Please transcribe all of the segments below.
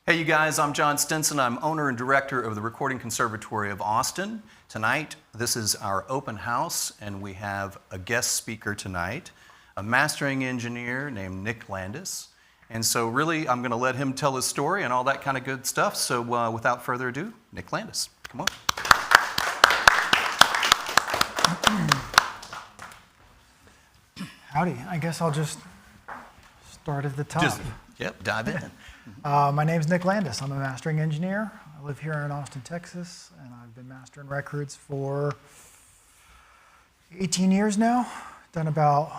Hey you guys, I'm John Stinson. I'm owner and director of the Recording Conservatory of Austin. Tonight, this is our open house, and we have a guest speaker tonight, a mastering engineer named Nick Landis. And so really, I'm going to let him tell his story and all that kind of good stuff. So without further ado, Nick Landis, come on. Howdy. I guess I'll just start at the top. Yep, dive in. My name's Nick Landis. I'm a mastering engineer. I live here in Austin, Texas, and I've been mastering records for 18 years now. Done about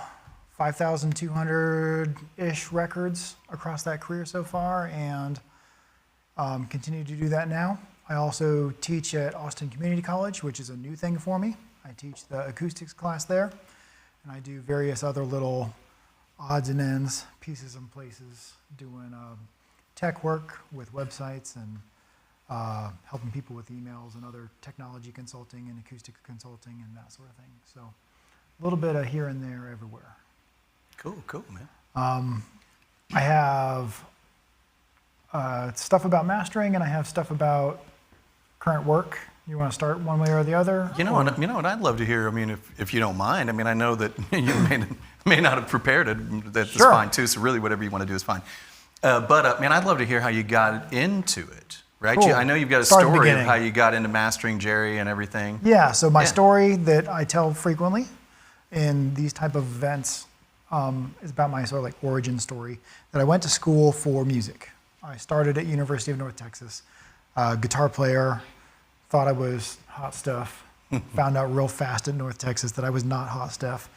5,200-ish records across that career so far, and continue to do that now. I also teach at Austin Community College, which is a new thing for me. I teach the acoustics class there, and I do various other little odds and ends, pieces and places, doing tech work with websites and helping people with emails and other technology consulting and acoustic consulting and that sort of thing. So a little bit of here and there everywhere. Cool, man. I have stuff about mastering, and I have stuff about current work. You want to start one way or the other? You know what I'd love to hear. I mean, if you don't mind. I mean, I know that you may not have prepared it. That's Sure. fine too. So really, whatever you want to do is fine. But man, I'd love to hear how you got into it. Right? Cool. I know you've got a Start at the story of beginning. how you got into mastering Jerry and everything. Yeah. So my story that I tell frequently in these type of events is about my sort of like origin story. That I went to school for music. I started at University of North Texas, guitar player. Thought I was hot stuff. Found out real fast at North Texas that I was not hot stuff.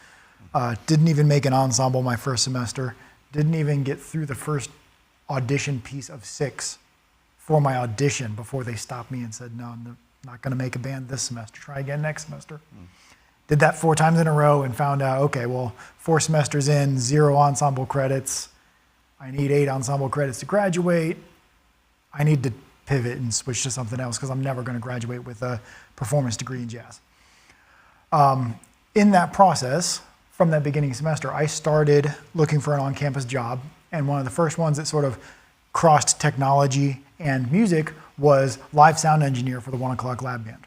Didn't even make an ensemble my first semester. Didn't even get through the first audition piece of 6 for my audition before they stopped me and said, no, I'm not going to make a band this semester. Try again next semester. Did that 4 times in a row and found out, okay, well, 4 semesters in, 0 ensemble credits. I need 8 ensemble credits to graduate. I need to pivot and switch to something else because I'm never going to graduate with a performance degree in jazz. In that process, from that beginning semester, I started looking for an on-campus job, and one of the first ones that sort of crossed technology and music was live sound engineer for the 1 O'Clock Lab Band.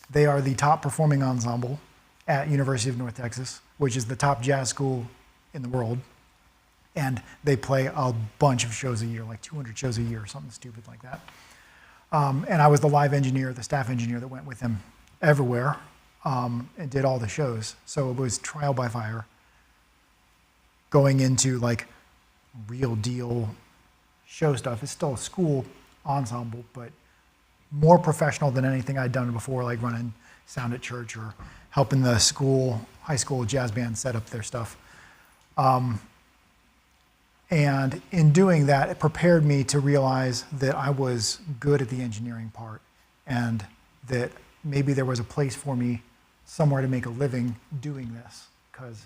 They are the top performing ensemble at University of North Texas, which is the top jazz school in the world, and they play a bunch of shows a year, like 200 shows a year, something stupid like that. And I was the live engineer, the staff engineer that went with him everywhere and did all the shows. So it was trial by fire, going into like real deal show stuff. It's still a school ensemble, but more professional than anything I'd done before, like running sound at church or helping the high school jazz band set up their stuff. And in doing that, it prepared me to realize that I was good at the engineering part and that maybe there was a place for me somewhere to make a living doing this, because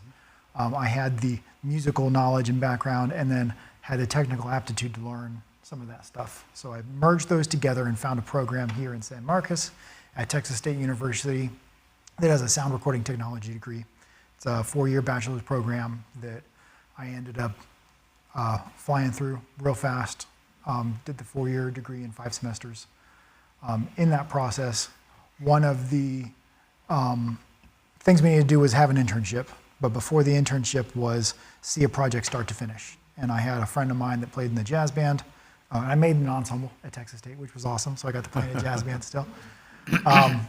I had the musical knowledge and background and then had the technical aptitude to learn some of that stuff. So I merged those together and found a program here in San Marcos at Texas State University that has a sound recording technology degree. It's a 4-year bachelor's program that I ended up flying through real fast. Did the 4-year degree in 5 semesters. In that process, one of the things we needed to do was have an internship, but before the internship was see a project start to finish. And I had a friend of mine that played in the jazz band. I made an ensemble at Texas State, which was awesome, so I got to play in a jazz band still.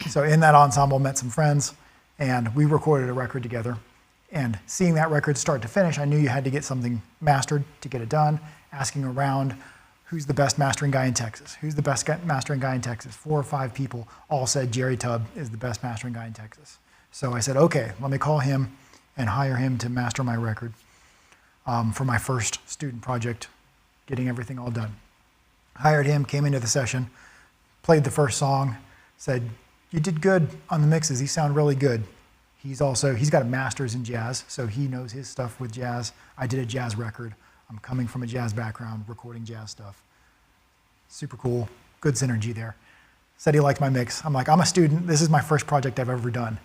So in that ensemble, met some friends, and we recorded a record together. And seeing that record start to finish, I knew you had to get something mastered to get it done. Asking around, who's the best mastering guy in Texas? Who's the best mastering guy in Texas? 4 or 5 people all said Jerry Tubb is the best mastering guy in Texas. So I said, okay, let me call him and hire him to master my record for my first student project, getting everything all done. Hired him, came into the session, played the first song, said, you did good on the mixes, these sound really good. He's got a master's in jazz, so he knows his stuff with jazz. I did a jazz record. I'm coming from a jazz background, recording jazz stuff. Super cool, good synergy there. Said he liked my mix. I'm like, I'm a student, this is my first project I've ever done.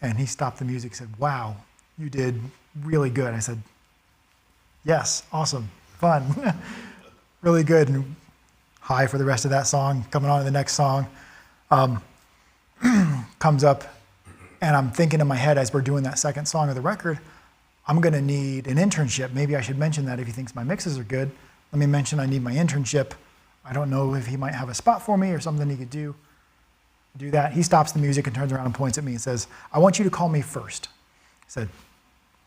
And he stopped the music, said, wow, you did really good. I said, yes, awesome, fun, really good. And high for the rest of that song, coming on to the next song. Comes up, and I'm thinking in my head as we're doing that second song of the record, I'm going to need an internship. Maybe I should mention that if he thinks my mixes are good. Let me mention I need my internship. I don't know if he might have a spot for me or something he could do that. He stops the music and turns around and points at me and says, I want you to call me first. I said,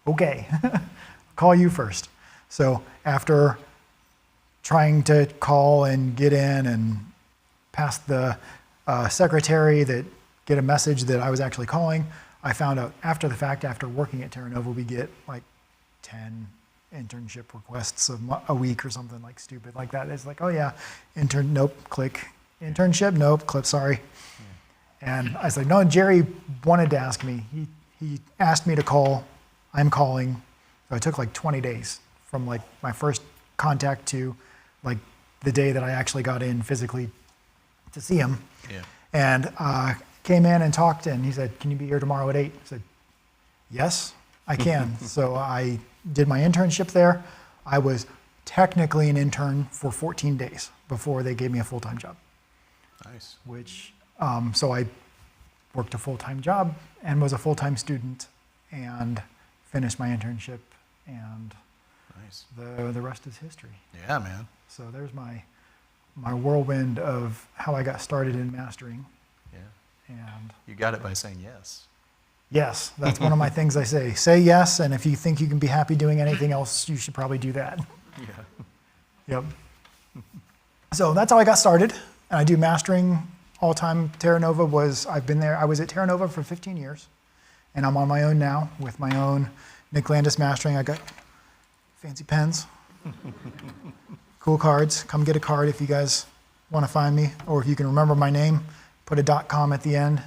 okay, call you first. So after trying to call and get in and pass the secretary that get a message that I was actually calling, I found out after the fact, after working at TRCOA, we get like 10 internship requests a week or something like stupid like that. It's like, oh yeah, intern, nope, click. Internship, nope, click, sorry. And I said, no, Jerry wanted to ask me. He asked me to call. I'm calling. So it took like 20 days from like my first contact to like the day that I actually got in physically to see him. Yeah. And came in and talked, and he said, can you be here tomorrow at 8? I said, yes, I can. So I did my internship there. I was technically an intern for 14 days before they gave me a full-time job. Nice. Which, so I worked a full-time job and was a full-time student and finished my internship, and Nice. the rest is history. Yeah, man. So there's my whirlwind of how I got started in mastering. Yeah. And You got it by saying yes. yes, that's one of my things I say. Say yes, and if you think you can be happy doing anything else, you should probably do that. Yeah. Yep. So that's how I got started. And I do mastering all time. TRCOA I was at TRCOA for 15 years. And I'm on my own now with my own Nick Landis mastering. I got fancy pens, cool cards. Come get a card if you guys want to find me, or if you can remember my name, put a .com at the end,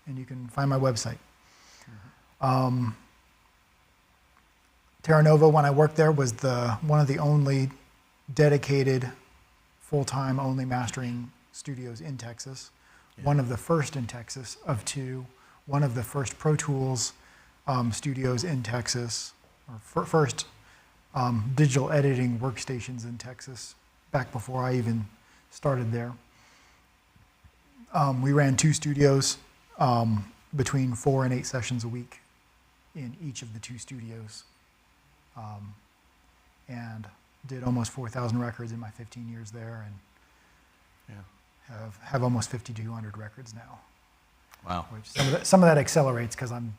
and you can find my website. TRCOA, when I worked there, was one of the only dedicated full-time only mastering studios in Texas. Yeah. One of the first in Texas of two. One of the first Pro Tools studios in Texas, or first digital editing workstations in Texas, back before I even started there. We ran 2 studios, between 4 and 8 sessions a week in each of the 2 studios, and did almost 4,000 records in my 15 years there, and have almost 5,200 records now. Wow. Which some of that accelerates because I'm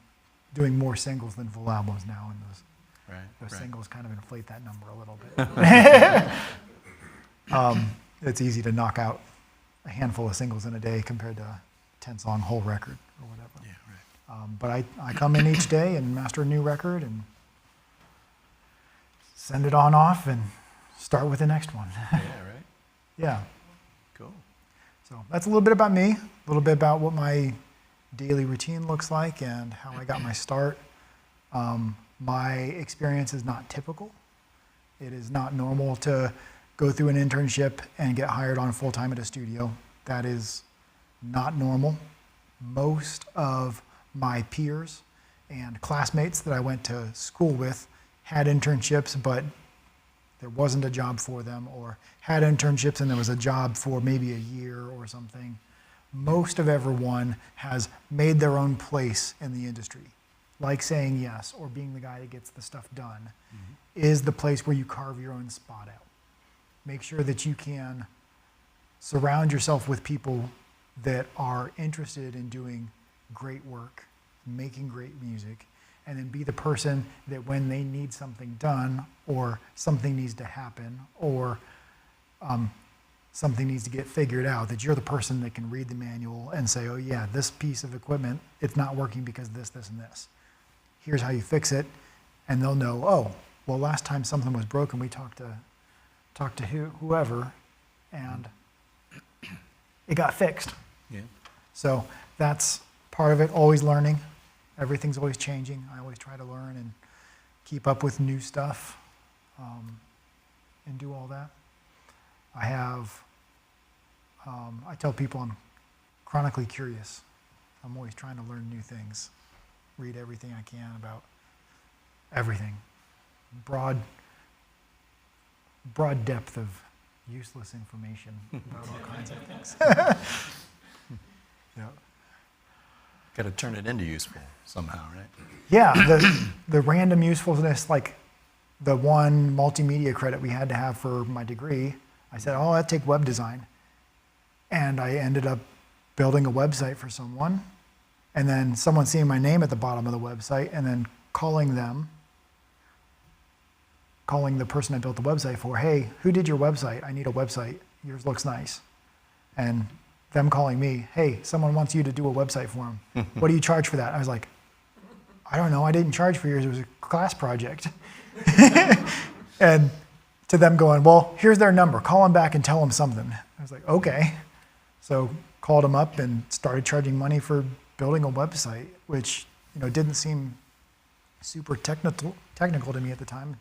doing more singles than full albums now, and those singles kind of inflate that number a little bit. It's easy to knock out a handful of singles in a day compared to a 10-song whole record or whatever. Yeah, right. But I come in each day and master a new record and send it on off and start with the next one. Yeah, right. Yeah. Cool. So that's a little bit about me, a little bit about what my daily routine looks like and how I got my start. My experience is not typical. It is not normal to go through an internship and get hired on full-time at a studio. That is not normal. Most of my peers and classmates that I went to school with had internships, but there wasn't a job for them, or had internships and there was a job for maybe a year or something. Most of everyone has made their own place in the industry. Like saying yes or being the guy that gets the stuff done is the place where you carve your own spot out. Make sure that you can surround yourself with people that are interested in doing great work, making great music, and then be the person that when they need something done or something needs to happen or something needs to get figured out, that you're the person that can read the manual and say, oh yeah, this piece of equipment, it's not working because this, this, and this. Here's how you fix it. And they'll know, oh, well, last time something was broken, we talked to whoever, and it got fixed. Yeah. So that's part of it, always learning. Everything's always changing. I always try to learn and keep up with new stuff and do all that. I tell people I'm chronically curious. I'm always trying to learn new things, read everything I can about everything. Broad depth of useless information about all kinds of things. Yeah. Got to turn it into useful somehow, right? Yeah, the random usefulness, like the one multimedia credit we had to have for my degree, I said, oh, I'd take web design. And I ended up building a website for someone, and then someone seeing my name at the bottom of the website, and then calling the person I built the website for, hey, who did your website? I need a website. Yours looks nice. And them calling me, hey, someone wants you to do a website for them. What do you charge for that? I was like, I don't know. I didn't charge for yours. It was a class project. And to them going, well, here's their number. Call them back and tell them something. I was like, okay. So called them up and started charging money for building a website, which didn't seem super technical to me at the time.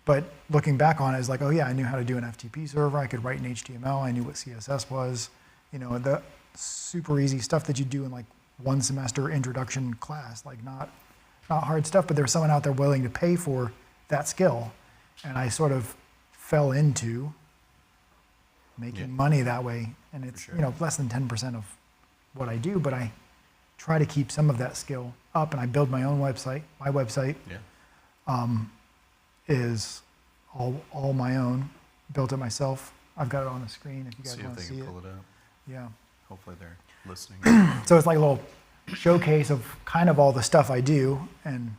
But looking back on it, it's like, oh yeah, I knew how to do an FTP server. I could write in HTML. I knew what CSS was. The super easy stuff that you do in like one semester introduction class, like not hard stuff, but there's someone out there willing to pay for that skill. And I sort of fell into making money that way. And it's, sure. Less than 10% of what I do, but I try to keep some of that skill up, and I build my own website. My website is all my own, built it myself. I've got it on the screen if you guys want to see it. See if they can pull it up. Yeah. Hopefully they're listening. So it's like a little showcase of kind of all the stuff I do, and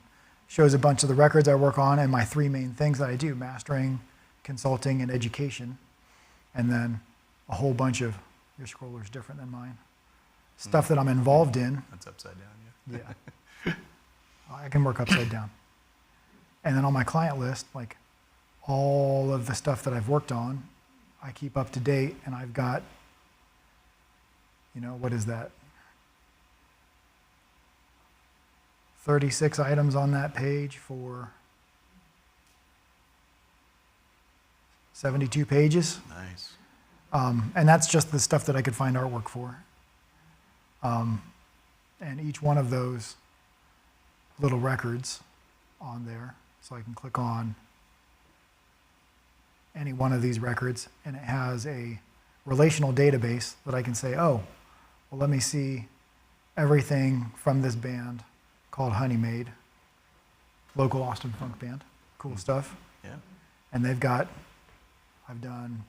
shows a bunch of the records I work on and my three main things that I do: mastering, consulting, and education. And then a whole bunch of, your scroller's different than mine, stuff that I'm involved in. That's upside down, Yeah. I can work upside down. And then on my client list, like all of the stuff that I've worked on, I keep up to date, and I've got, what is that? 36 items on that page for 72 pages. Nice. And that's just the stuff that I could find artwork for. And each one of those little records on there, so I can click on any one of these records, and it has a relational database that I can say, oh, well, let me see everything from this band called Honey Maid, local Austin funk band. Cool stuff. Yeah. And I've done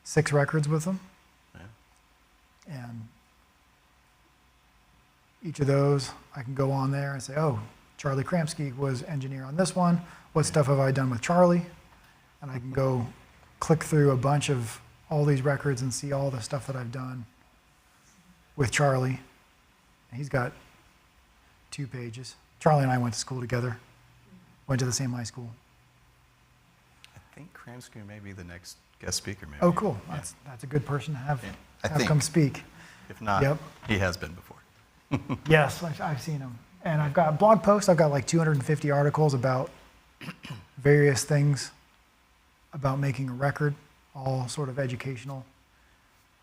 6 records with them. Yeah. And each of those, I can go on there and say, oh, Charlie Kramsky was engineer on this one. What stuff have I done with Charlie? And I can go click through a bunch of all these records and see all the stuff that I've done with Charlie. And he's got 2 pages. Charlie and I went to school together, went to the same high school. I think Kramsky may be the next guest speaker, maybe. Oh, cool. Yeah. That's a good person to have, I think. come speak. If not, Yep. he has been before. Yes, I've seen him. And I've got blog posts. I've got like 250 articles about various things about making a record, all sort of educational,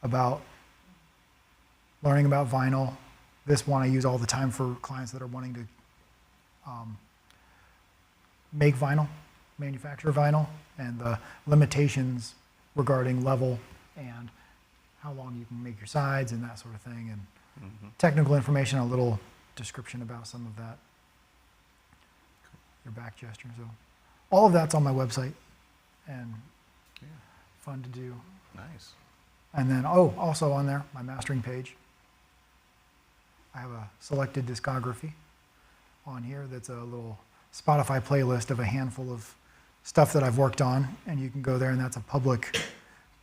about learning about vinyl. This one I use all the time for clients that are wanting to make vinyl, manufacture vinyl, and the limitations regarding level and how long you can make your sides and that sort of thing, and technical information, a little description about some of that. Your back gesture. So all of that's on my website, and fun to do. Nice. And then, also on there, my mastering page. I have a selected discography on here that's a little Spotify playlist of a handful of stuff that I've worked on, and you can go there, and that's a public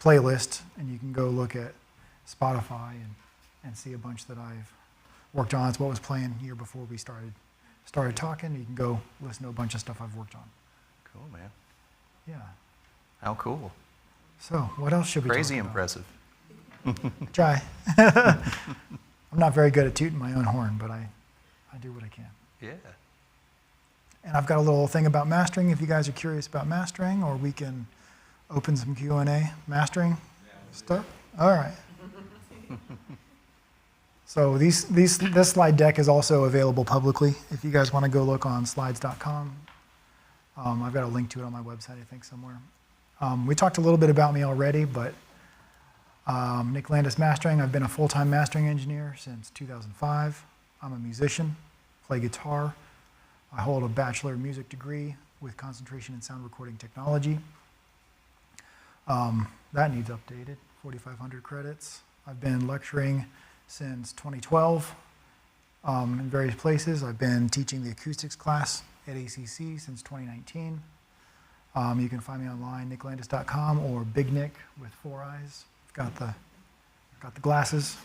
playlist, and you can go look at Spotify and see a bunch that I've worked on. It's what was playing here before we started talking. You can go listen to a bunch of stuff I've worked on. Cool, man. Yeah. How cool. So what else should we Crazy talk about? impressive. Try. I'm not very good at tooting my own horn, but I do what I can. Yeah. And I've got a little thing about mastering if you guys are curious about mastering, or we can open some Q&A. Mastering stuff? All right. So this slide deck is also available publicly if you guys want to go look on slides.com. I've got a link to it on my website, I think, somewhere. We talked a little bit about me already, but Nick Landis Mastering. I've been a full-time mastering engineer since 2005. I'm a musician, play guitar. I hold a Bachelor of Music degree with concentration in sound recording technology. That needs updated, 4,500 credits. I've been lecturing since 2012 in various places. I've been teaching the acoustics class at ACC since 2019. You can find me online, nicklandis.com, or Big Nick with 4 eyes. Got the glasses.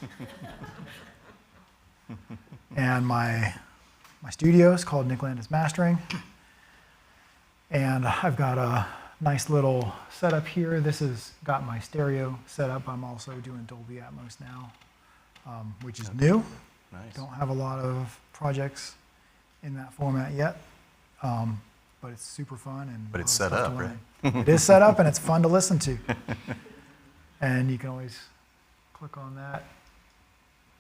And my studio is called Nick Landis Mastering. And I've got a nice little setup here. This has got my stereo set up. I'm also doing Dolby Atmos now, which is new. Nice. Don't have a lot of projects in that format yet, but it's super fun. But it's set up, right? It is set up and it's fun to listen to. And you can always click on that,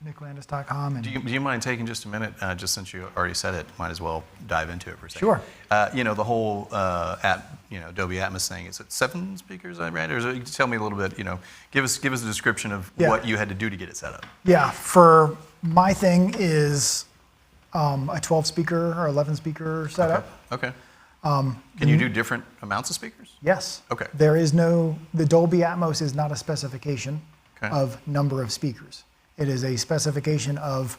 nicklandis.com. And Do you mind taking just a minute, just since you already said it, might as well dive into it for a second. Sure. The whole Dolby Atmos thing, is it 7 speakers I read? Or is it, tell me a little bit, give us a description of what you had to do to get it set up. Yeah, for my thing is a 12 speaker or 11 speaker setup. Okay. Can you do different amounts of speakers? Yes. Okay. The Dolby Atmos is not a specification Okay. of number of speakers. It is a specification of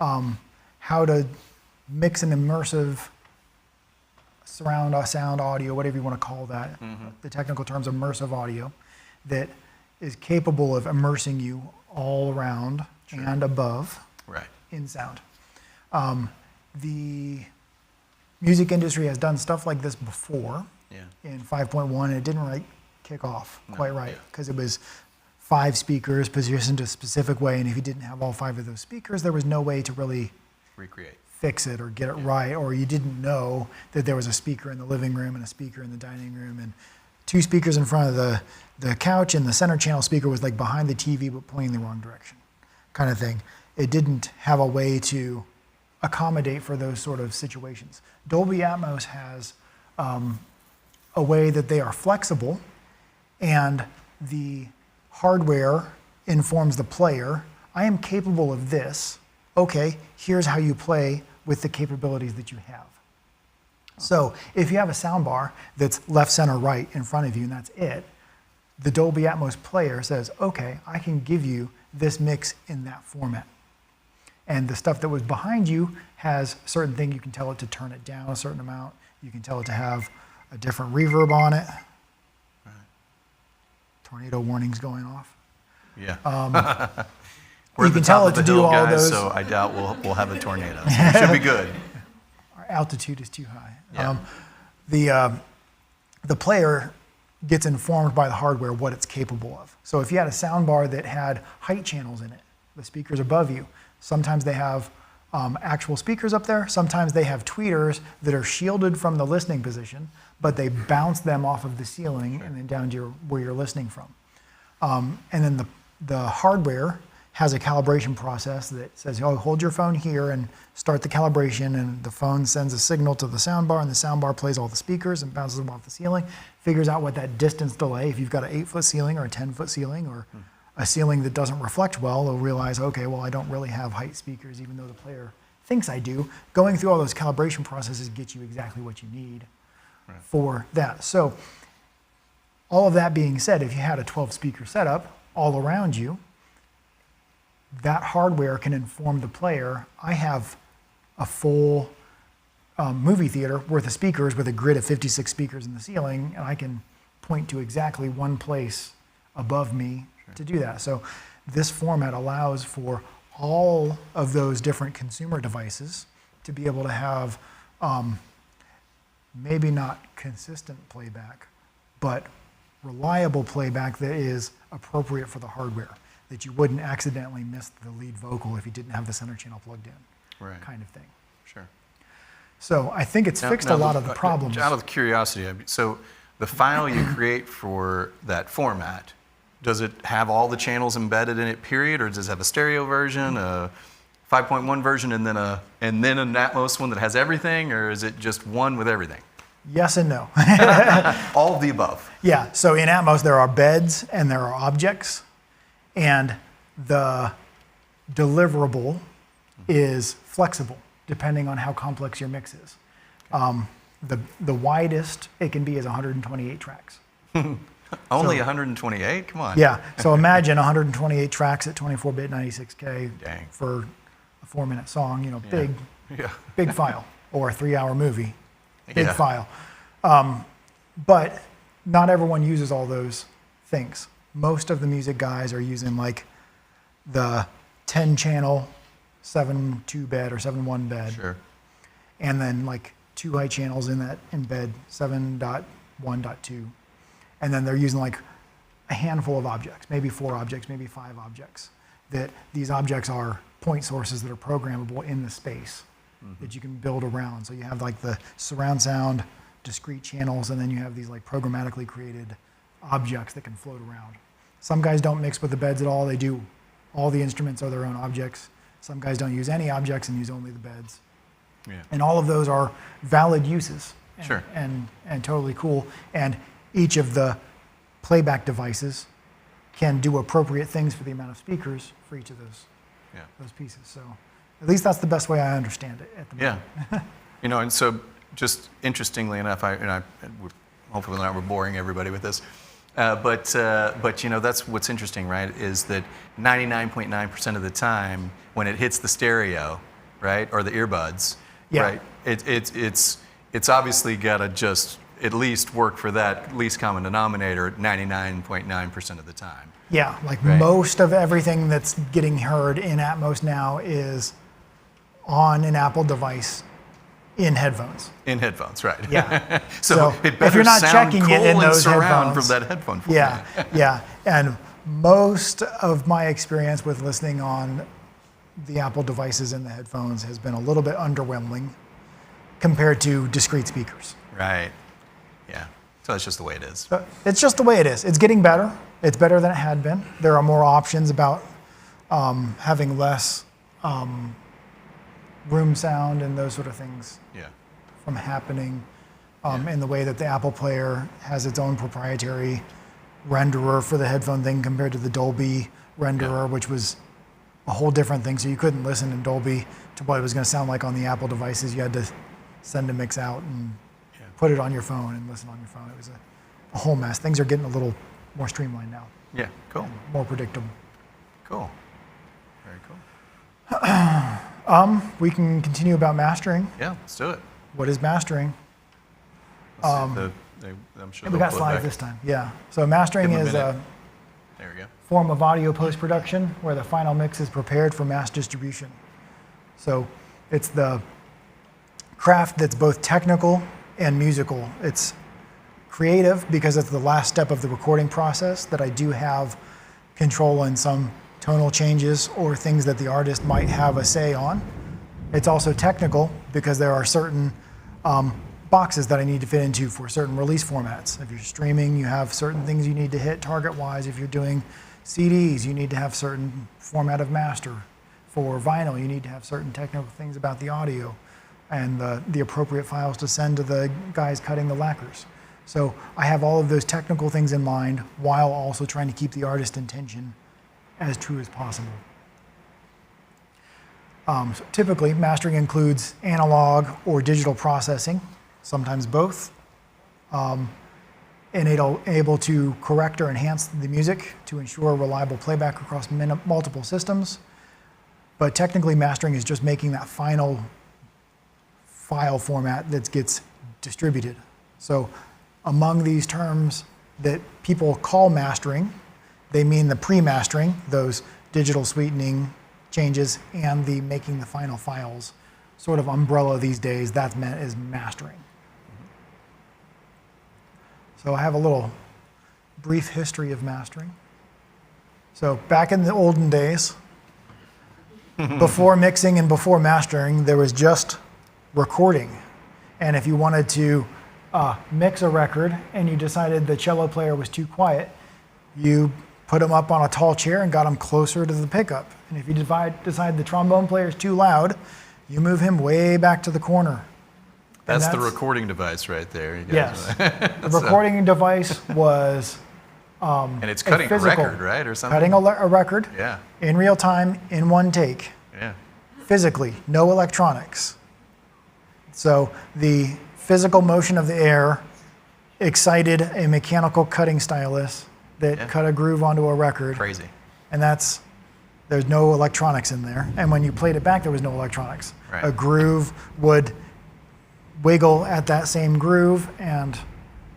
how to mix an immersive surround sound audio, whatever you want to call that. The technical term's immersive audio, that is capable of immersing you all around and above Right. in sound. The music industry has done stuff like this before Yeah. in 5.1, and it didn't really kick off quite right yeah. because it was 5 speakers positioned a specific way, and if you didn't have all 5 of those speakers, there was no way to really Recreate. fix it or get it right, or you didn't know that there was a speaker in the living room and a speaker in the dining room and 2 speakers in front of the couch, and the center channel speaker was like behind the TV but pointing the wrong direction, kind of thing. It didn't have a way to accommodate for those sort of situations. Dolby Atmos has a way that they are flexible, and the hardware informs the player, I am capable of this. Okay, here's how you play with the capabilities that you have. So if you have a soundbar that's left, center, right in front of you, and that's it, the Dolby Atmos player says, okay, I can give you this mix in that format. And the stuff that was behind you has certain things. You can tell it to turn it down a certain amount. You can tell it to have a different reverb on it. Right. Tornado warnings going off. Yeah. You can tell it to do all those. So I doubt we'll have a tornado. So it should be good. Our altitude is too high. Yeah. The player gets informed by the hardware what it's capable of. So if you had a soundbar that had height channels in it, the speakers above you, sometimes they have actual speakers up there. Sometimes they have tweeters that are shielded from the listening position, but they bounce them off of the ceiling and then down to where you're listening from. And then the hardware has a calibration process that says, oh, hold your phone here and start the calibration, and the phone sends a signal to the soundbar, and the soundbar plays all the speakers and bounces them off the ceiling, figures out what that distance delay, if you've got an 8-foot ceiling or a 10-foot ceiling or a ceiling that doesn't reflect well, they'll realize, okay, well, I don't really have height speakers, even though the player thinks I do. Going through all those calibration processes gets you exactly what you need for that. So all of that being said, if you had a 12-speaker setup all around you, that hardware can inform the player, I have a full movie theater worth of speakers with a grid of 56 speakers in the ceiling, and I can point to exactly one place above me to do that. So this format allows for all of those different consumer devices to be able to have maybe not consistent playback, but reliable playback that is appropriate for the hardware, that you wouldn't accidentally miss the lead vocal if you didn't have the center channel plugged in, kind of thing. Sure. So I think it's fixed a lot of the problems. Out of curiosity, so the file you create for that format, does it have all the channels embedded in it, period, or does it have a stereo version, a 5.1 version, and then an Atmos one that has everything, or is it just one with everything? Yes and no. All of the above. Yeah, so in Atmos there are beds and there are objects, and the deliverable is flexible depending on how complex your mix is. The widest it can be is 128 tracks. Only 128? Come on. Yeah, so imagine 128 tracks at 24-bit 96K Dang. for a 4-minute song, you know, Yeah. big file, or a 3-hour movie, big Yeah. file. But not everyone uses all those things. Most of the music guys are using like the 10-channel 7.2 bed or 7.1 bed, Sure. and then like 2 high channels in bed 7.1.2, and then they're using like a handful of objects, maybe 4 objects, maybe 5 objects. That these objects are point sources that are programmable in the space that you can build around. So you have like the surround sound, discrete channels, and then you have these like programmatically created objects that can float around. Some guys don't mix with the beds at all. They do, all the instruments are their own objects. Some guys don't use any objects and use only the beds. Yeah. And all of those are valid uses. And, Sure. and totally cool. And each of the playback devices can do appropriate things for the amount of speakers for each of those pieces. So at least that's the best way I understand it at the moment. Yeah. You know, and so just interestingly enough, hopefully we're boring everybody with this, but you know, that's what's interesting, right, is that 99.9% of the time when it hits the stereo, right, or the earbuds, Yeah. right, it's obviously got to just at least work for that least common denominator 99.9% of the time. Yeah, like Right. most of everything that's getting heard in Atmos now is on an Apple device in headphones. In headphones, right. Yeah. so So it if better you're not sound checking cool it in and those surround headphones, from that headphone format. Yeah, yeah. And most of my experience with listening on the Apple devices in the headphones has been a little bit underwhelming compared to discrete speakers. Right. Yeah. So that's just the way it is. So it's just the way it is. It's getting better. It's better than it had been. There are more options about having less room sound and those sort of things Yeah. from happening in the way that the Apple Player has its own proprietary renderer for the headphone thing compared to the Dolby renderer, which was a whole different thing. So you couldn't listen in Dolby to what it was going to sound like on the Apple devices. You had to send a mix out and put it on your phone and listen on your phone. It was a whole mess. Things are getting a little more streamlined now, Yeah. Cool. more predictable. Cool. Very cool. We can continue about mastering. Yeah. Let's do it. What is mastering? Let's see I'm sure We they'll got pull it slides back. this time. Yeah. So mastering Give 'em a is minute. a There we go. form of audio post-production where the final mix is prepared for mass distribution. So it's the craft that's both technical and musical. It's creative because it's the last step of the recording process that I do have control in some tonal changes or things that the artist might have a say on. It's also technical because there are certain boxes that I need to fit into for certain release formats. If you're streaming, you have certain things you need to hit target-wise. If you're doing CDs, you need to have certain format of master. For vinyl, you need to have certain technical things about the audio and the appropriate files to send to the guys cutting the lacquers. So I have all of those technical things in mind while also trying to keep the artist intention as true as possible. So typically, mastering includes analog or digital processing, sometimes both, and able to correct or enhance the music to ensure reliable playback across multiple systems. But technically, mastering is just making that final file format that gets distributed. So among these terms that people call mastering, they mean the pre-mastering, those digital sweetening changes, and the making the final files sort of umbrella these days. That's meant as mastering. So I have a little brief history of mastering. So back in the olden days, before mixing and before mastering, there was just recording. And if you wanted to mix a record and you decided the cello player was too quiet, you put him up on a tall chair and got him closer to the pickup. And if you decide the trombone player is too loud, you move him way back to the corner. That's the recording device right there. You guys. Yes. The recording device was and it's cutting a record, right, or something? Cutting a record Yeah. in real time, in one take. Yeah. Physically, no electronics. So the physical motion of the air excited a mechanical cutting stylus that cut a groove onto a record. Crazy. And there's no electronics in there. And when you played it back, there was no electronics. Right. A groove would wiggle at that same groove, and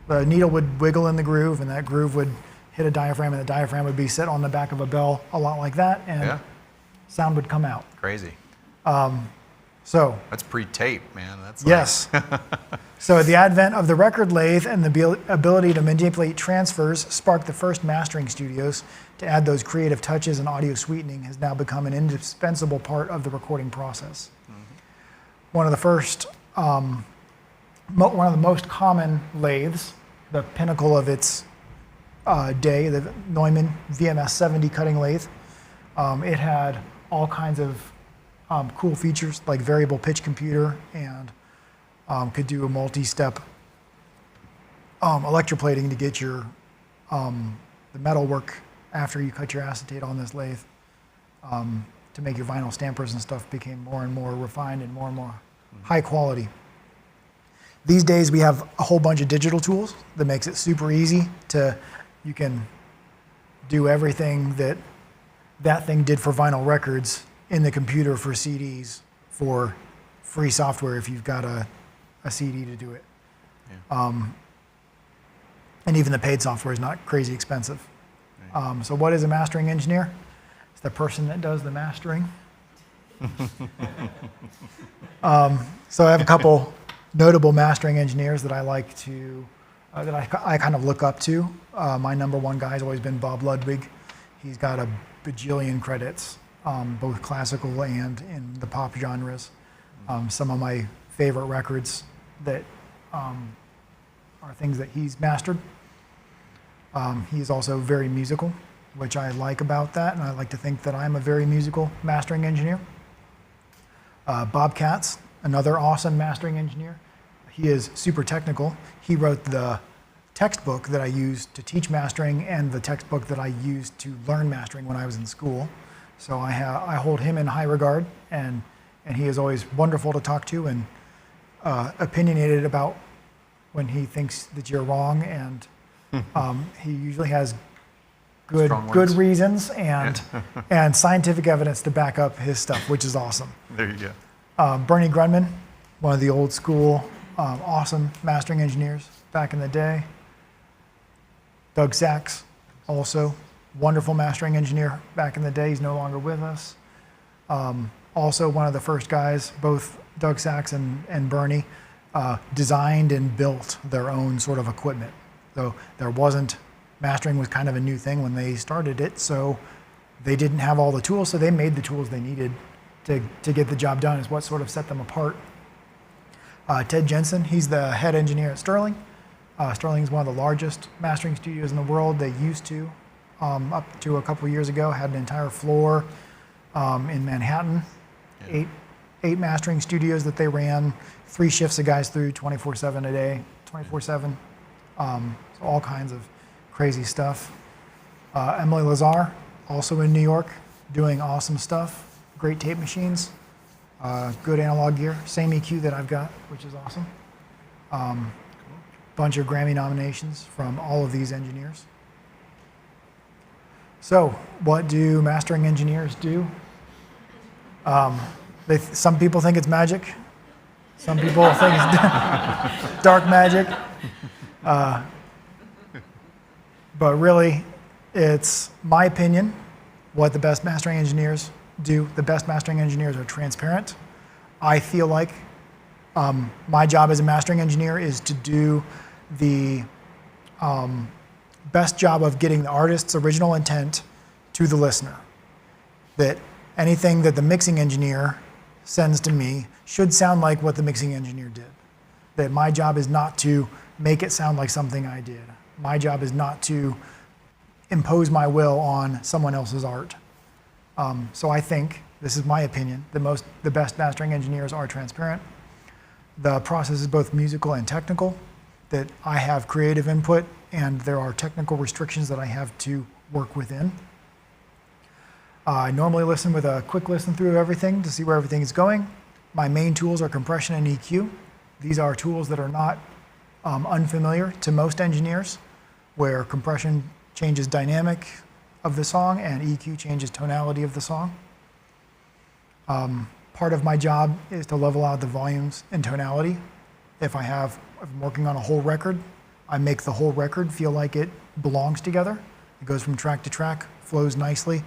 the needle would wiggle in the groove, and that groove would hit a diaphragm, and the diaphragm would be set on the back of a bell, a lot like that, and sound would come out. Crazy. So that's pre-tape, man. That's yes. So the advent of the record lathe and the ability to manipulate transfers sparked the first mastering studios. To add those creative touches and audio sweetening has now become an indispensable part of the recording process. One of the first, one of the most common lathes, the pinnacle of its day, the Neumann VMS 70 cutting lathe. It had all kinds of cool features like variable pitch computer and could do a multi-step electroplating to get your the metal work after you cut your acetate on this lathe to make your vinyl stampers and stuff became more and more refined and more high quality. These days we have a whole bunch of digital tools that makes it super easy you can do everything that thing did for vinyl records in the computer for CDs for free software if you've got a CD to do it. Yeah. And even the paid software is not crazy expensive. Right. So what is a mastering engineer? It's the person that does the mastering. So I have a couple notable mastering engineers that I like to, that I kind of look up to. My number one guy has always been Bob Ludwig. He's got a bajillion credits, both classical and in the pop genres. Some of my favorite records that are things that he's mastered. He's also very musical, which I like about that, and I like to think that I'm a very musical mastering engineer. Bob Katz, another awesome mastering engineer. He is super technical. He wrote the textbook that I used to teach mastering and the textbook that I used to learn mastering when I was in school. So I hold him in high regard, and he is always wonderful to talk to and opinionated about when he thinks that you're wrong, and he usually has good reasons and and scientific evidence to back up his stuff, which is awesome. There you go. Bernie Grunman, one of the old school awesome mastering engineers back in the day. Doug Sachs, also wonderful mastering engineer back in the day. He's no longer with us. Also one of the first guys, both Doug Sachs and Bernie, designed and built their own sort of equipment. So mastering was kind of a new thing when they started it, so they didn't have all the tools, so they made the tools they needed to get the job done, is what sort of set them apart. Ted Jensen, he's the head engineer at Sterling. Sterling is one of the largest mastering studios in the world. They used to, up to a couple years ago, had an entire floor in Manhattan, eight mastering studios that they ran, 3 shifts of guys through 24/7 a day, 24/7. So all kinds of crazy stuff. Emily Lazar, also in New York, doing awesome stuff. Great tape machines, good analog gear, same EQ that I've got, which is awesome. Bunch of Grammy nominations from all of these engineers. So what do mastering engineers do? Some people think it's magic. Some people think it's dark magic. But really, it's my opinion what the best mastering engineers do. The best mastering engineers are transparent. I feel like my job as a mastering engineer is to do the best job of getting the artist's original intent to the listener. That anything that the mixing engineer sends to me should sound like what the mixing engineer did. That my job is not to make it sound like something I did. My job is not to impose my will on someone else's art. So I think, this is my opinion, the best mastering engineers are transparent. The process is both musical and technical, that I have creative input and there are technical restrictions that I have to work within. I normally listen with a quick listen through of everything to see where everything is going. My main tools are compression and EQ. These are tools that are not unfamiliar to most engineers, where compression changes dynamic of the song and EQ changes tonality of the song. Part of my job is to level out the volumes and tonality. If I'm working on a whole record, I make the whole record feel like it belongs together. It goes from track to track, flows nicely.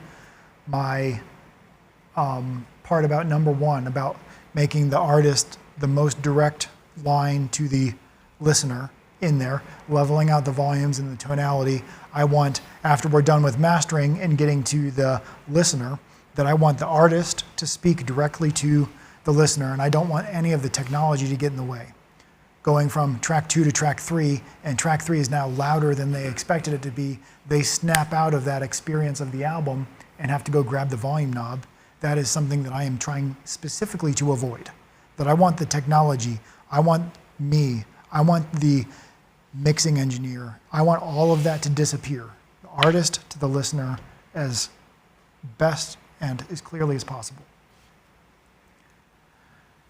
My part about number one, about making the artist the most direct line to the listener in there, leveling out the volumes and the tonality. I want, after we're done with mastering and getting to the listener, that I want the artist to speak directly to the listener, and I don't want any of the technology to get in the way. Going from track 2 to track 3, and track 3 is now louder than they expected it to be, they snap out of that experience of the album and have to go grab the volume knob. That is something that I am trying specifically to avoid. That I want the technology, I want me, I want the mixing engineer, I want all of that to disappear. The artist to the listener as best and as clearly as possible.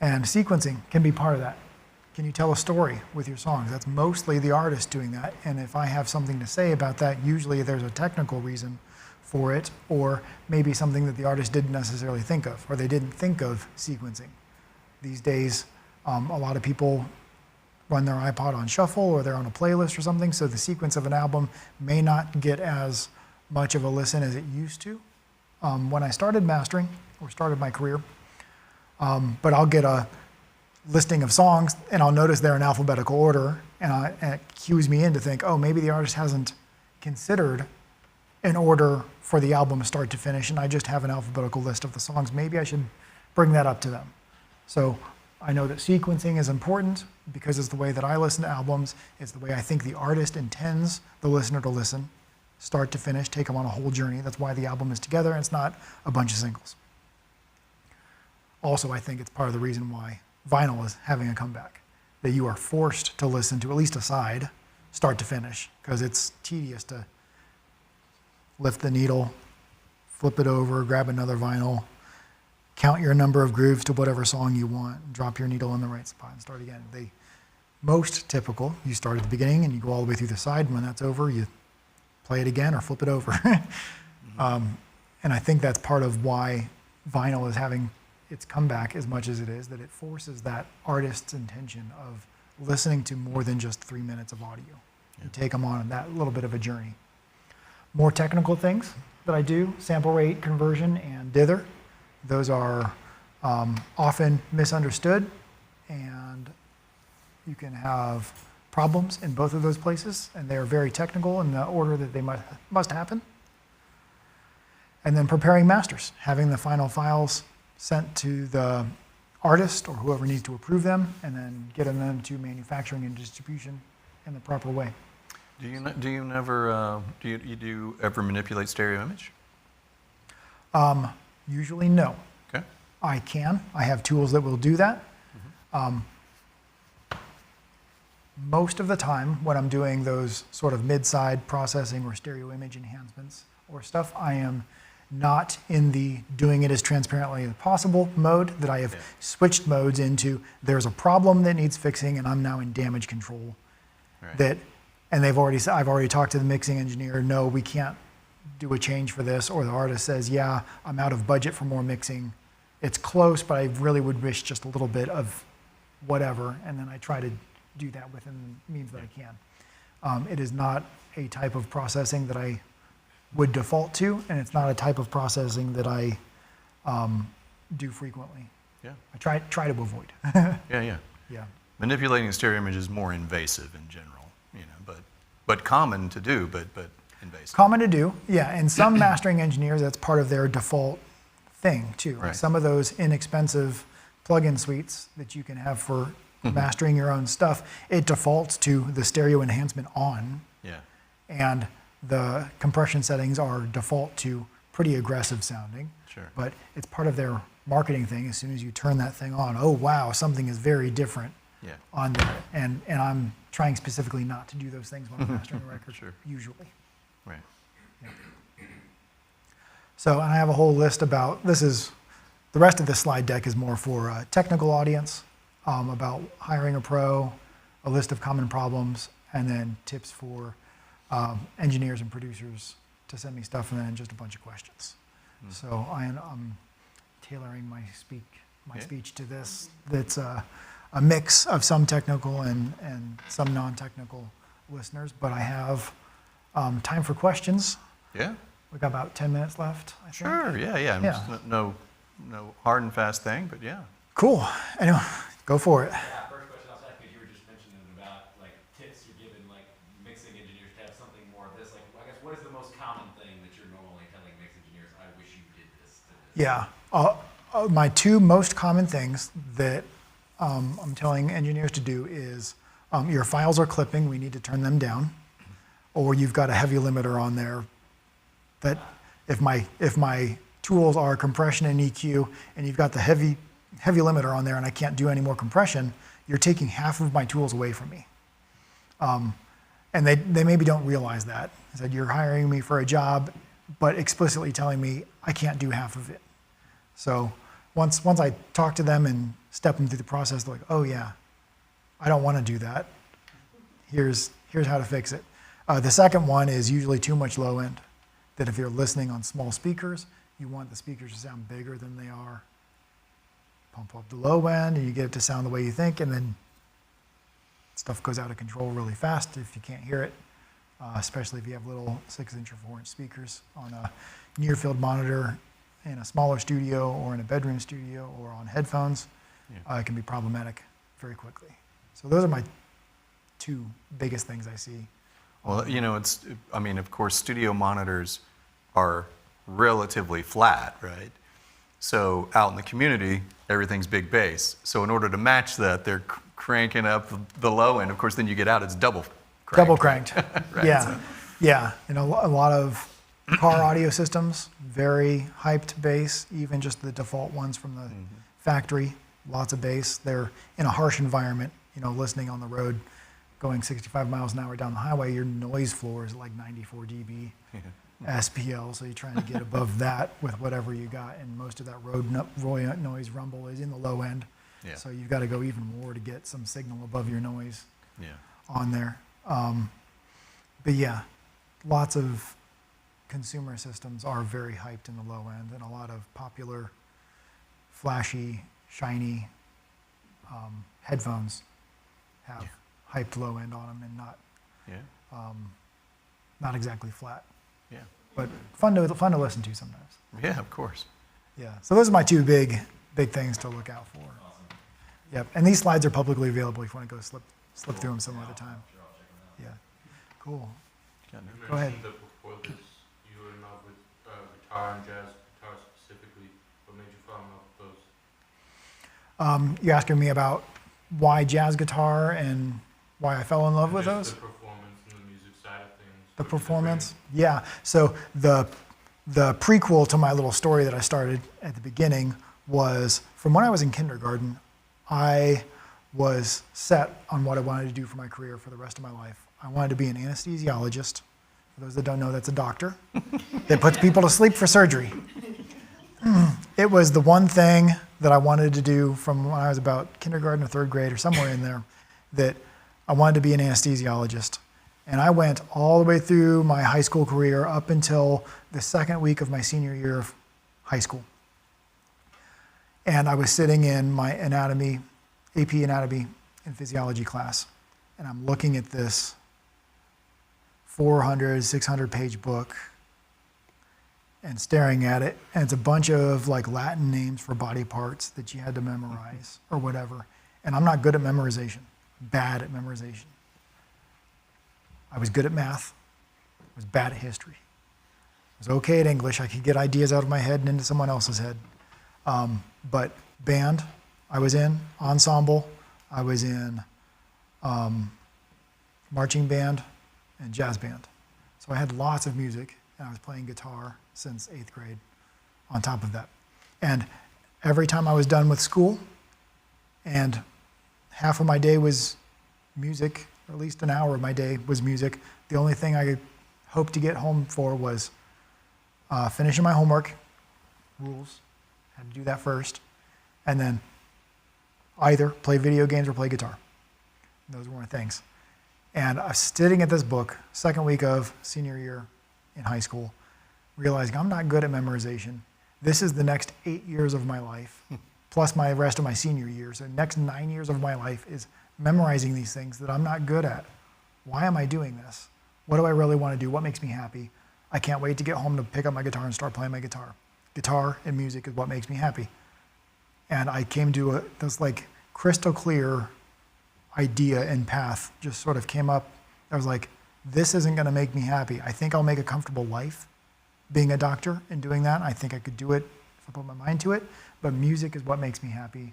And sequencing can be part of that. Can you tell a story with your songs? That's mostly the artist doing that. And if I have something to say about that, usually there's a technical reason for it, or maybe something that the artist didn't necessarily think of, or they didn't think of sequencing. These days, a lot of people run their iPod on shuffle, or they're on a playlist or something, so the sequence of an album may not get as much of a listen as it used to. When I started mastering, or started my career, but I'll get a listing of songs and I'll notice they're in alphabetical order, and it cues me in to think, oh, maybe the artist hasn't considered an order for the album start to finish, and I just have an alphabetical list of the songs. Maybe I should bring that up to them. So I know that sequencing is important because it's the way that I listen to albums. It's the way I think the artist intends the listener to listen, start to finish, take them on a whole journey. That's why the album is together, and it's not a bunch of singles. Also, I think it's part of the reason why vinyl is having a comeback, that you are forced to listen to at least a side, start to finish, because it's tedious to lift the needle, flip it over, grab another vinyl, count your number of grooves to whatever song you want, drop your needle in the right spot and start again. Most typical, you start at the beginning and you go all the way through the side, and when that's over, you play it again or flip it over. And I think that's part of why vinyl is having its comeback as much as it is, that it forces that artist's intention of listening to more than just 3 minutes of audio. Yeah. You take them on that little bit of a journey. More technical things that I do, sample rate conversion and dither. Those are often misunderstood, and you can have problems in both of those places, and they are very technical in the order that they must happen. And then preparing masters, having the final files sent to the artist or whoever needs to approve them, and then getting them to manufacturing and distribution in the proper way. Do you ever manipulate stereo image? Usually no. Okay. I can. I have tools that will do that. Most of the time when I'm doing those sort of mid-side processing or stereo image enhancements or stuff, I am not in the doing it as transparently as possible mode, that I have switched modes into there's a problem that needs fixing and I'm now in damage control. Right. And I've already talked to the mixing engineer, no, we can't do a change for this, or the artist says, yeah, I'm out of budget for more mixing. It's close, but I really would wish just a little bit of whatever, and then I try to do that within the means that I can. It is not a type of processing that I would default to, and it's not a type of processing that I do frequently. Yeah. I try to avoid. Yeah. Yeah. Manipulating a stereo image is more invasive in general, but common to do, but invasive. Common to do, yeah. And some mastering engineers, that's part of their default thing too. Right. Some of those inexpensive plugin suites that you can have for mastering your own stuff, it defaults to the stereo enhancement on. Yeah. And the compression settings are default to pretty aggressive sounding. Sure. But it's part of their marketing thing. As soon as you turn that thing on, oh wow, something is very different. Yeah. on there. And I'm trying specifically not to do those things when I'm mastering a record, Sure. usually. Right. So, and I have a whole list about, the rest of this slide deck is more for a technical audience, about hiring a pro, a list of common problems, and then tips for engineers and producers to send me stuff, and then just a bunch of questions. So I'm tailoring my speech to this. That's a mix of some technical and some non-technical listeners, but I have time for questions. Yeah. We've got about 10 minutes left, I think. Sure. Yeah. Yeah. Yeah. No hard and fast thing, but yeah. Cool. Anyway, go for it. Yeah, first question I'll ask, because you were just mentioning about like tips you're giving like mixing engineers to have something more of this. Like, I guess what is the most common thing that you're normally telling mix engineers? I wish you did this to this. Yeah. My two most common things that I'm telling engineers to do is your files are clipping, we need to turn them down, or you've got a heavy limiter on there that if my tools are compression and EQ and you've got the heavy limiter on there and I can't do any more compression, you're taking half of my tools away from me. And they maybe don't realize that. That you're hiring me for a job, but explicitly telling me I can't do half of it. So once I talk to them and step them through the process, they're like, oh yeah, I don't want to do that. Here's how to fix it. The second one is usually too much low end. That if you're listening on small speakers, you want the speakers to sound bigger than they are. Pump up the low end and you get it to sound the way you think, and then stuff goes out of control really fast if you can't hear it, especially if you have little 6-inch or 4-inch speakers on a near-field monitor in a smaller studio or in a bedroom studio or on headphones. It can be problematic very quickly. So those are my two biggest things I see. Well, of course, studio monitors are relatively flat, right? So out in the community, everything's big bass. So in order to match that, they're cranking up the low end. Of course, then you get out, it's double cranked. Double cranked. Right, Yeah. so- Yeah. And a lot of car audio systems, very hyped bass, even just the default ones from the factory, lots of bass. They're in a harsh environment, listening on the road, going 65 miles an hour down the highway, your noise floor is like 94 dB SPL, so you're trying to get above that with whatever you got, and most of that road noise rumble is in the low end. Yeah. So you've got to go even more to get some signal above your noise Yeah. on there. But yeah, lots of consumer systems are very hyped in the low end, and a lot of popular, flashy, shiny headphones have hyped low end on them and not exactly flat, Yeah. but fun to listen to sometimes. Yeah, of course. Yeah, so those are my two big things to look out for. Yep, and these slides are publicly available if you want to go slip through them some other time. Yeah, cool. Go ahead. You mentioned that before this, you were in love with guitar and jazz guitar specifically. What made you fall in love with those? You're asking me about why jazz guitar and why I fell in love with Just those? The performance and the music side of things. The What did it performance? Yeah. So the prequel to my little story that I started at the beginning was from when I was in kindergarten, I was set on what I wanted to do for my career for the rest of my life. I wanted to be an anesthesiologist. For those that don't know, that's a doctor that puts people to sleep for surgery. It was the one thing that I wanted to do from when I was about kindergarten or third grade or somewhere in there, that I wanted to be an anesthesiologist. And I went all the way through my high school career up until the second week of my senior year of high school. And I was sitting in my AP anatomy and physiology class, and I'm looking at this 400, 600 page book and staring at it, and it's a bunch of like Latin names for body parts that you had to memorize or whatever. And I'm not good at memorization, bad at memorization. I was good at math, I was bad at history. I was okay at English, I could get ideas out of my head and into someone else's head. But band, I was in, ensemble, I was in marching band and jazz band. So I had lots of music, and I was playing guitar since 8th grade on top of that. And every time I was done with school and half of my day was music, or at least an hour of my day was music. The only thing I hoped to get home for was finishing my homework, rules, had to do that first, and then either play video games or play guitar. Those were my things. And I was sitting at this book, second week of senior year in high school, realizing I'm not good at memorization. This is the next 8 years of my life, plus my rest of my senior years. So the next 9 years of my life is memorizing these things that I'm not good at. Why am I doing this? What do I really want to do? What makes me happy? I can't wait to get home to pick up my guitar and start playing my guitar. Guitar and music is what makes me happy. And I came to this like crystal clear idea and path just sort of came up. I was like, this isn't going to make me happy. I think I'll make a comfortable life being a doctor and doing that. I think I could do it if I put my mind to it, but music is what makes me happy.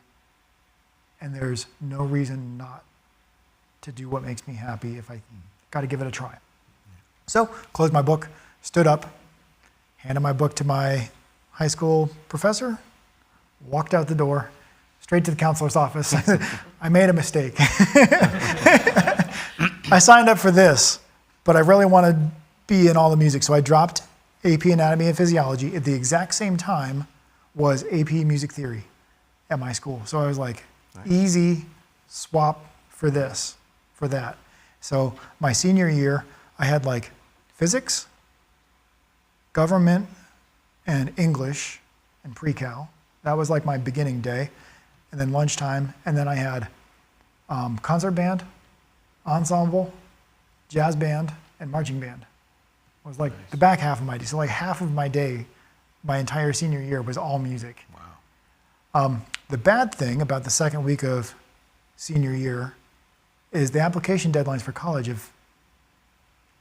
And there's no reason not to do what makes me happy if I got to give it a try. So closed my book, stood up, handed my book to my high school professor, walked out the door, straight to the counselor's office. I made a mistake. I signed up for this, but I really want to be in all the music. So I dropped AP Anatomy and Physiology. At the exact same time was AP Music Theory at my school. So I was like, easy swap for this, for that. So my senior year, I had like physics, government, and English and pre-cal. That was like my beginning day. And then lunchtime, and then I had concert band, ensemble, jazz band, and marching band. It was like the back half of my day. So like half of my day, my entire senior year was all music. Wow. The bad thing about the second week of senior year is the application deadlines for college have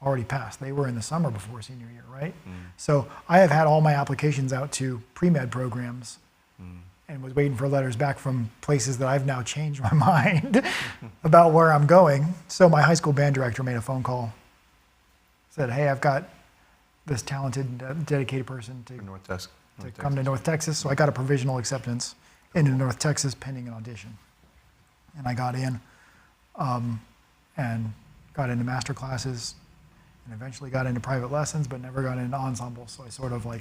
already passed. They were in the summer before senior year, right? So I have had all my applications out to pre-med programs and was waiting for letters back from places that I've now changed my mind about where I'm going. So my high school band director made a phone call, said, hey, I've got this talented, dedicated person to come to North Texas. So I got a provisional acceptance into North Texas pending an audition. And I got in and got into master classes and eventually got into private lessons, but never got into ensemble. So I sort of like,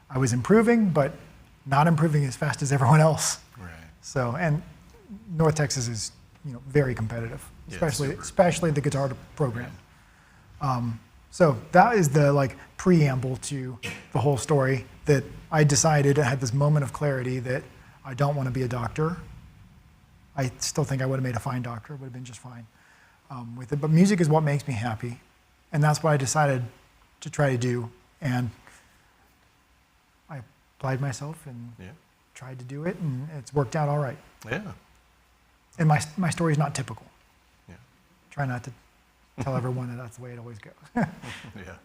I was improving, but not improving as fast as everyone else. Right. So, and North Texas is, very competitive, especially the guitar program. So that is the like preamble to the whole story, that I decided, I had this moment of clarity that I don't want to be a doctor. I still think I would have made a fine doctor, would have been just fine with it. But music is what makes me happy. And that's what I decided to try to do. And I applied myself and tried to do it, and it's worked out all right. Yeah. And my story is not typical. Yeah. Try not to tell everyone that that's the way it always goes. Yeah.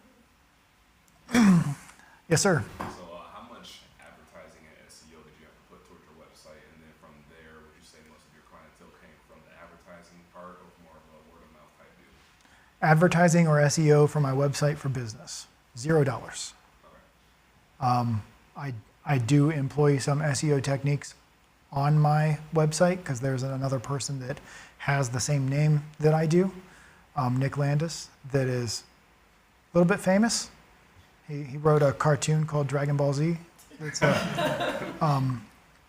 Yes, sir. So how much advertising and SEO did you have to put towards your website? And then from there, would you say most of your clientele came from the advertising part or more of a word of mouth type deal? Advertising or SEO for my website for business, $0. Okay. I do employ some SEO techniques on my website because there's another person that has the same name that I do, Nick Landis, that is a little bit famous. He wrote a cartoon called Dragon Ball Z. It's a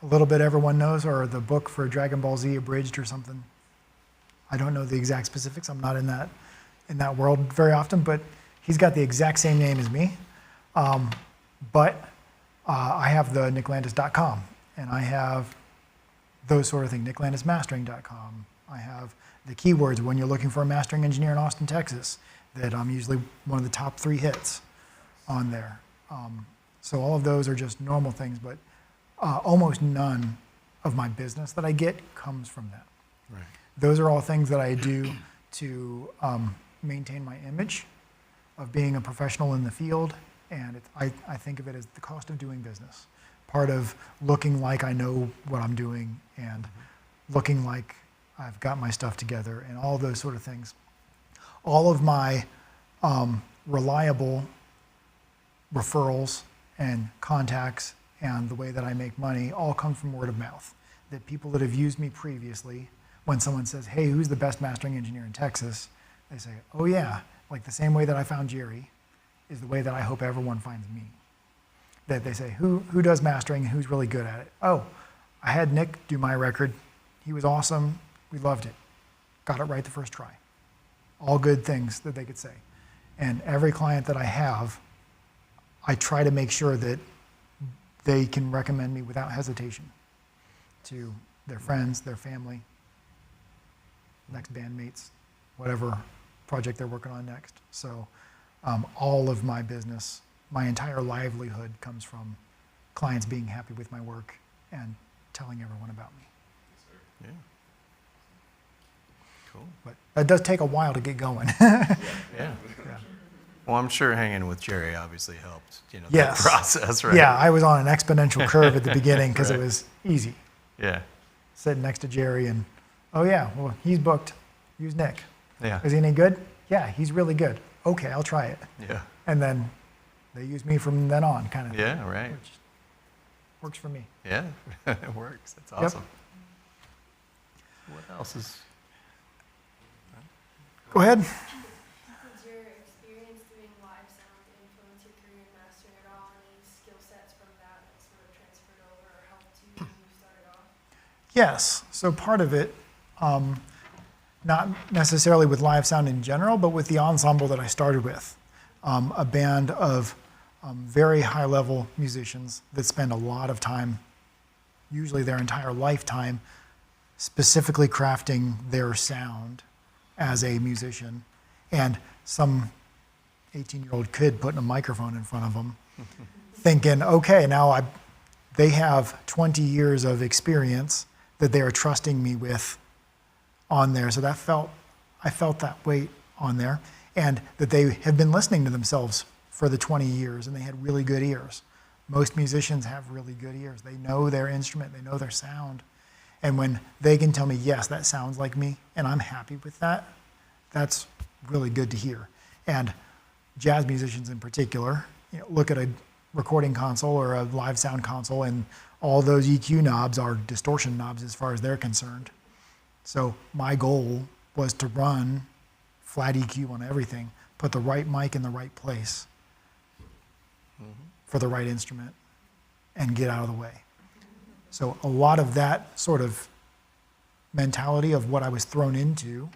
little bit everyone knows, or the book for Dragon Ball Z abridged or something. I don't know the exact specifics. I'm not in that world very often, but he's got the exact same name as me. But I have the nicklandis.com, and I have those sort of things, nicklandismastering.com. I have the keywords when you're looking for a mastering engineer in Austin, Texas, that I'm usually one of the top 3 hits on there. So all of those are just normal things, but almost none of my business that I get comes from that. Right. Those are all things that I do to maintain my image of being a professional in the field, and I think of it as the cost of doing business. Part of looking like I know what I'm doing and looking like I've got my stuff together and all those sort of things. All of my reliable referrals and contacts and the way that I make money all come from word of mouth. That people that have used me previously, when someone says, hey, who's the best mastering engineer in Texas? They say, oh yeah, like the same way that I found Jerry is the way that I hope everyone finds me. That they say, who does mastering and who's really good at it? Oh, I had Nick do my record. He was awesome. We loved it. Got it right the first try. All good things that they could say. And every client that I have, I try to make sure that they can recommend me without hesitation to their friends, their family, next bandmates, whatever project they're working on next. So all of my business, my entire livelihood comes from clients being happy with my work and telling everyone about me. Yeah. Cool. But that does take a while to get going. Yeah. Yeah. Well, I'm sure hanging with Jerry obviously helped, that Yes. process, right? Yeah, I was on an exponential curve at the beginning because Right. it was easy. Yeah. Sitting next to Jerry and, oh yeah, well, he's booked. Use Nick. Yeah. Is he any good? Yeah, he's really good. Okay, I'll try it. Yeah. And then they use me from then on, kind of. Yeah, right. Which works for me. Yeah, it works. That's awesome. What else is? Go ahead. Did your experience doing live sound influence your career in mastering at all? Any skill sets from that sort of transferred over or helped you when you started off? Yes. So part of it, not necessarily with live sound in general, but with the ensemble that I started with. A band of very high-level musicians that spend a lot of time, usually their entire lifetime, specifically crafting their sound as a musician. And some 18-year-old kid putting a microphone in front of them, thinking, okay, now they have 20 years of experience that they are trusting me with on there. So I felt that weight on there, and that they have been listening to themselves for the 20 years, and they had really good ears. Most musicians have really good ears. They know their instrument, they know their sound. And when they can tell me, yes, that sounds like me, and I'm happy with that, that's really good to hear. And jazz musicians in particular, look at a recording console or a live sound console, and all those EQ knobs are distortion knobs as far as they're concerned. So my goal was to run flat EQ on everything, put the right mic in the right place for the right instrument, and get out of the way. So a lot of that sort of mentality of what I was thrown into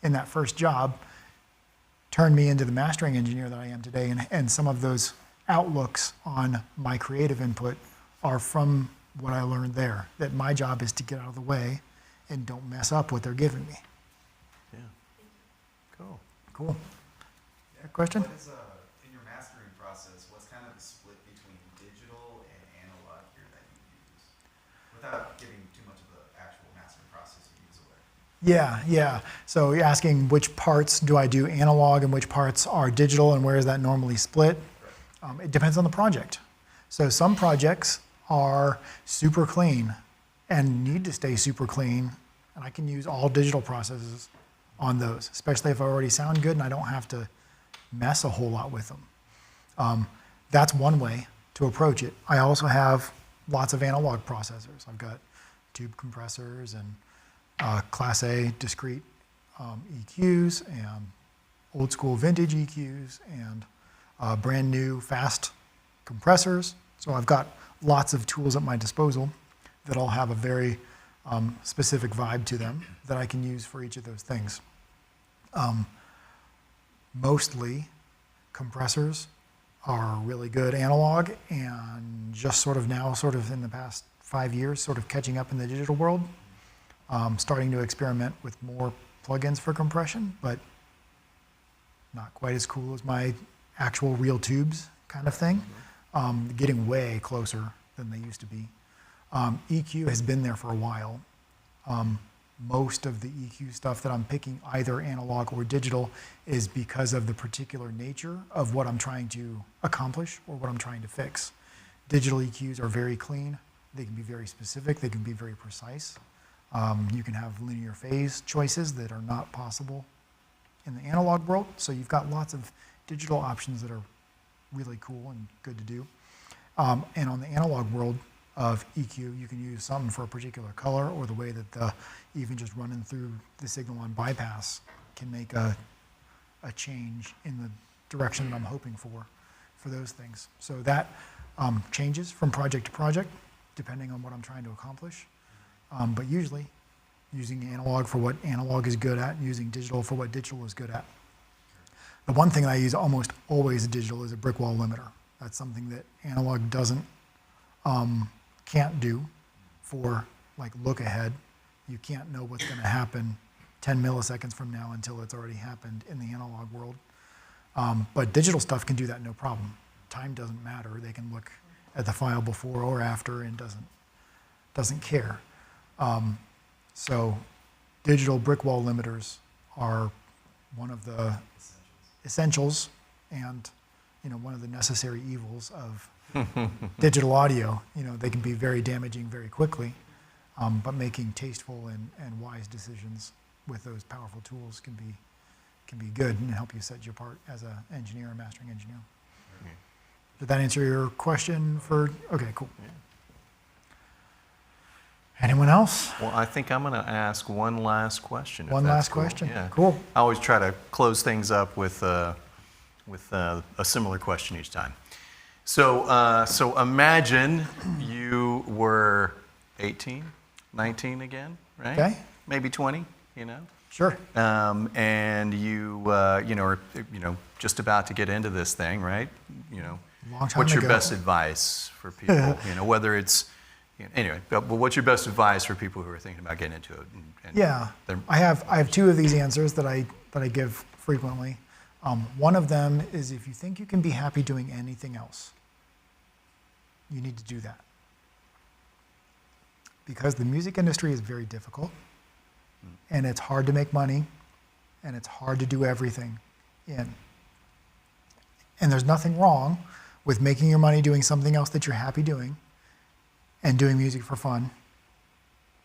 in that first job turned me into the mastering engineer that I am today, and some of those outlooks on my creative input are from what I learned there, that my job is to get out of the way and don't mess up what they're giving me. Yeah. Cool. Cool. Question? What is, in your mastering process, what's kind of the split between digital and analog here that you use? Without giving too much of the actual mastering process you use away. Yeah. So you're asking which parts do I do analog and which parts are digital, and where is that normally split? It depends on the project. So some projects are super clean and need to stay super clean, and I can use all digital processes on those, especially if I already sound good and I don't have to mess a whole lot with them. That's one way to approach it. I also have lots of analog processors. I've got tube compressors and Class A discrete EQs and old school vintage EQs and brand new fast compressors. So I've got lots of tools at my disposal that all have a very specific vibe to them that I can use for each of those things. Mostly compressors are really good analog, and just sort of in the past 5 years, sort of catching up in the digital world, starting to experiment with more plugins for compression, but not quite as cool as my actual real tubes kind of thing. Getting way closer than they used to be. EQ has been there for a while. Most of the EQ stuff that I'm picking, either analog or digital, is because of the particular nature of what I'm trying to accomplish or what I'm trying to fix. Digital EQs are very clean. They can be very specific. They can be very precise. You can have linear phase choices that are not possible in the analog world. So you've got lots of digital options that are really cool and good to do. And on the analog world, of EQ. You can use something for a particular color, or the way that even just running through the signal on bypass can make a change in the direction that I'm hoping for those things. So that changes from project to project, depending on what I'm trying to accomplish. But usually, using analog for what analog is good at, using digital for what digital is good at. The one thing that I use almost always digital is a brick wall limiter. That's something that analog can't do for like look ahead. You can't know what's going to happen 10 milliseconds from now until it's already happened in the analog world. But digital stuff can do that no problem. Time doesn't matter. They can look at the file before or after and doesn't care. So digital brick wall limiters are one of the essentials and one of the necessary evils of digital audio. They can be very damaging very quickly, but making tasteful and wise decisions with those powerful tools can be good and help you set you apart as an engineer, a mastering engineer. Yeah. Did that answer your question? Okay, cool. Yeah. Anyone else? Well, I think I'm going to ask one last question. One last question? Yeah. Cool. I always try to close things up with a similar question each time. So imagine you were 18, 19 again, right? Okay. Maybe 20, Sure. and you are just about to get into this thing, right? Long time What's your ago. best advice for people? Whether it's anyway, but what's your best advice for people who are thinking about getting into it? And Yeah, I have two of these answers that I give frequently. One of them is, if you think you can be happy doing anything else, you need to do that. Because the music industry is very difficult, and it's hard to make money, and it's hard to do everything in. And there's nothing wrong with making your money doing something else that you're happy doing, and doing music for fun,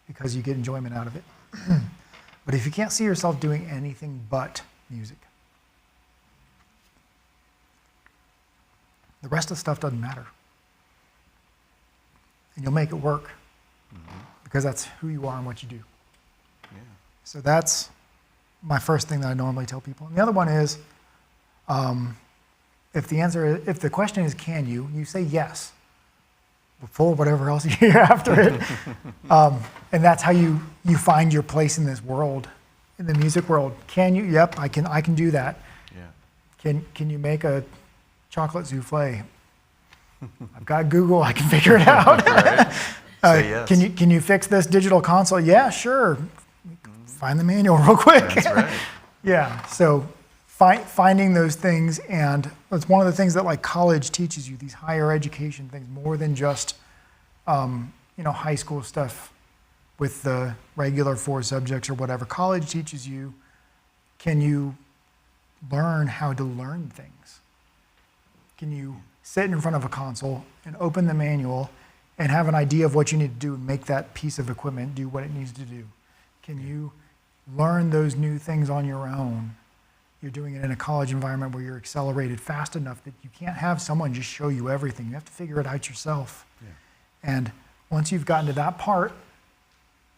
because you get enjoyment out of it. But if you can't see yourself doing anything but music, the rest of the stuff doesn't matter. And you'll make it work, because that's who you are and what you do. Yeah. So that's my first thing that I normally tell people. And the other one is, if the question is, can you, you say yes, before whatever else you hear after it. And that's how you find your place in this world, in the music world. Can you? Yep, I can do that. Yeah. Can you make a chocolate souffle? I've got Google, I can figure it out. Right. Say yes. Can you fix this digital console? Yeah, sure. Find the manual real quick. That's right. Yeah, so finding those things, and it's one of the things that like college teaches you, these higher education things, more than just high school stuff with the regular 4 subjects or whatever. College teaches you, can you learn how to learn things? Can you sit in front of a console and open the manual and have an idea of what you need to do and make that piece of equipment do what it needs to do? Can you learn those new things on your own? You're doing it in a college environment where you're accelerated fast enough that you can't have someone just show you everything. You have to figure it out yourself. Yeah. And once you've gotten to that part,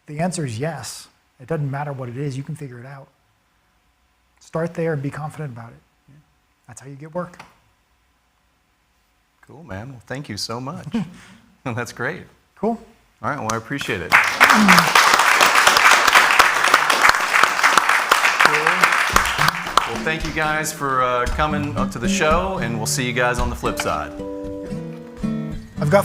the answer is yes. It doesn't matter what it is, you can figure it out. Start there and be confident about it. Yeah. That's how you get work. Cool, man. Well, thank you so much. That's great. Cool. All right, well, I appreciate it. Cool. Well, thank you guys for coming up to the show, and we'll see you guys on the flip side. I've got